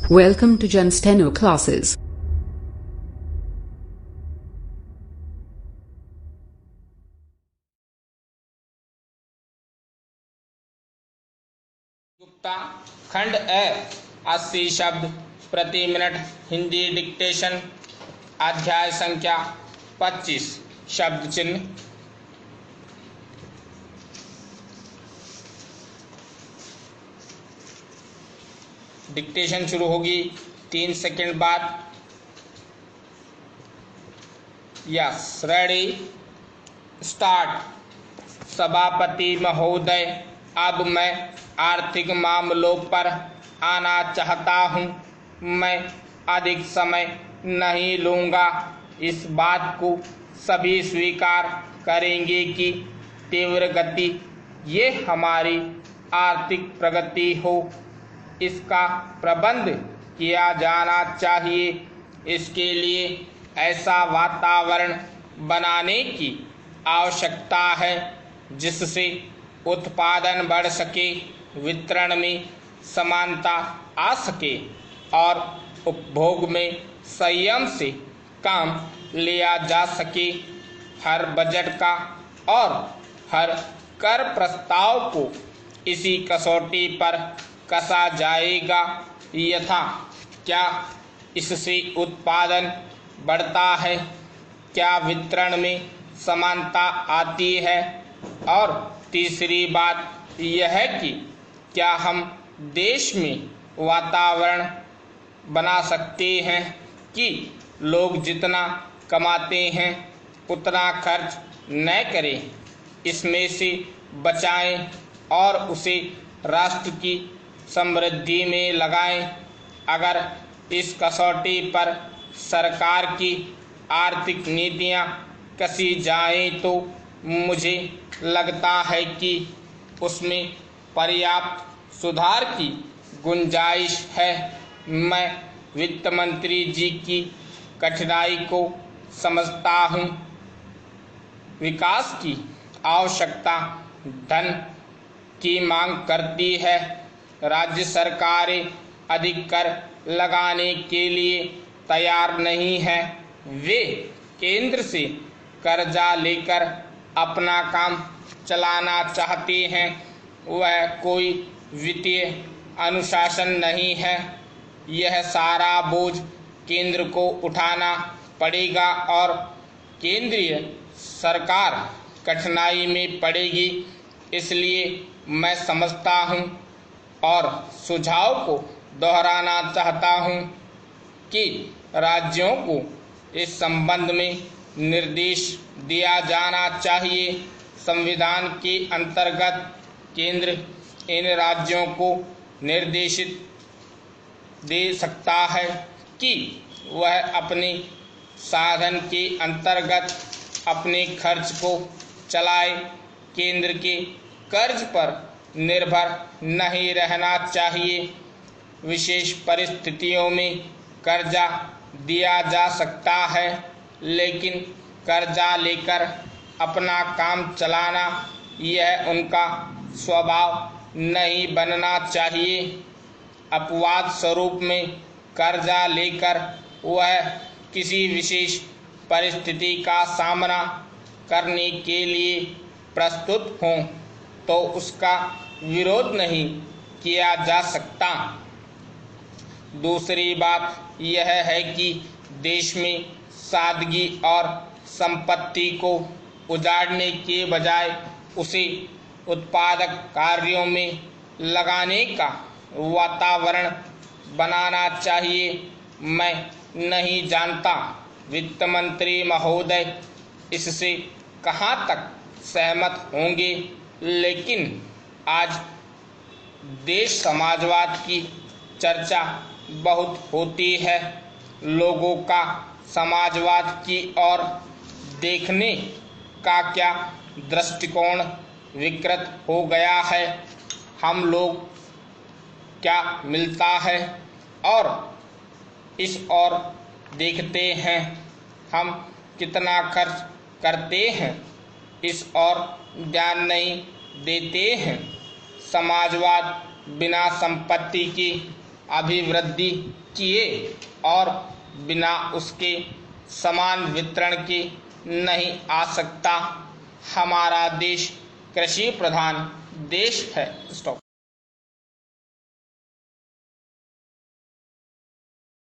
Welcome to Jen Steno classes. Gupta खंड ए 80 शब्द प्रति मिनट हिंदी डिक्टेशन अध्याय संख्या 25 शब्द चिन्ह। डिक्टेशन शुरू होगी 3 सेकंड बाद। Yes, ready, start. सभापति महोदय, अब मैं आर्थिक मामलों पर आना चाहता हूं। मैं अधिक समय नहीं लूंगा। इस बात को सभी स्वीकार करेंगे कि तीव्र गति ये हमारी आर्थिक प्रगति हो, इसका प्रबंध किया जाना चाहिए। इसके लिए ऐसा वातावरण बनाने की आवश्यकता है जिससे उत्पादन बढ़ सके, वितरण में समानता आ सके और उपभोग में संयम से काम लिया जा सके। हर बजट का और हर कर प्रस्ताव को इसी कसौटी पर कसा जाएगा, यथा क्या इससे उत्पादन बढ़ता है, क्या वितरण में समानता आती है, और तीसरी बात यह कि क्या हम देश में वातावरण बना सकते हैं कि लोग जितना कमाते हैं उतना खर्च न करें, इसमें से बचाएं और उसे राष्ट्र की समृद्धि में लगाएं। अगर इस कसौटी पर सरकार की आर्थिक नीतियां कसी जाएं तो मुझे लगता है कि उसमें पर्याप्त सुधार की गुंजाइश है। मैं वित्त मंत्री जी की कठिनाई को समझता हूं। विकास की आवश्यकता धन की मांग करती है। राज्य सरकारें अधिक कर लगाने के लिए तैयार नहीं है। वे केंद्र से कर्जा लेकर अपना काम चलाना चाहते हैं। वह कोई वित्तीय अनुशासन नहीं है। यह सारा बोझ केंद्र को उठाना पड़ेगा और केंद्रीय सरकार कठिनाई में पड़ेगी। इसलिए मैं समझता हूं और सुझाव को दोहराना चाहता हूं कि राज्यों को इस संबंध में निर्देश दिया जाना चाहिए। संविधान के अंतर्गत केंद्र इन राज्यों को निर्देशित दे सकता है कि वह अपने साधन के अंतर्गत अपने खर्च को चलाए। केंद्र के कर्ज पर निर्भर नहीं रहना चाहिए। विशेष परिस्थितियों में कर्जा दिया जा सकता है, लेकिन कर्जा लेकर अपना काम चलाना यह उनका स्वभाव नहीं बनना चाहिए। अपवाद स्वरूप में कर्जा लेकर वह किसी विशेष परिस्थिति का सामना करने के लिए प्रस्तुत हों तो उसका विरोध नहीं किया जा सकता। दूसरी बात यह है कि देश में सादगी और संपत्ति को उजाड़ने के बजाय उसे उत्पादक कार्यों में लगाने का वातावरण बनाना चाहिए। मैं नहीं जानता वित्त मंत्री महोदय इससे कहाँ तक सहमत होंगे, लेकिन आज देश समाजवाद की चर्चा बहुत होती है। लोगों का समाजवाद की ओर देखने का क्या दृष्टिकोण विकृत हो गया है। हम लोग क्या मिलता है और इस ओर देखते हैं, हम कितना खर्च करते हैं इस ओर ध्यान नहीं देते हैं। समाजवाद बिना संपत्ति की अभिवृद्धि किए और बिना उसके समान वितरण के नहीं आ सकता। हमारा देश कृषि प्रधान देश है। स्टॉप।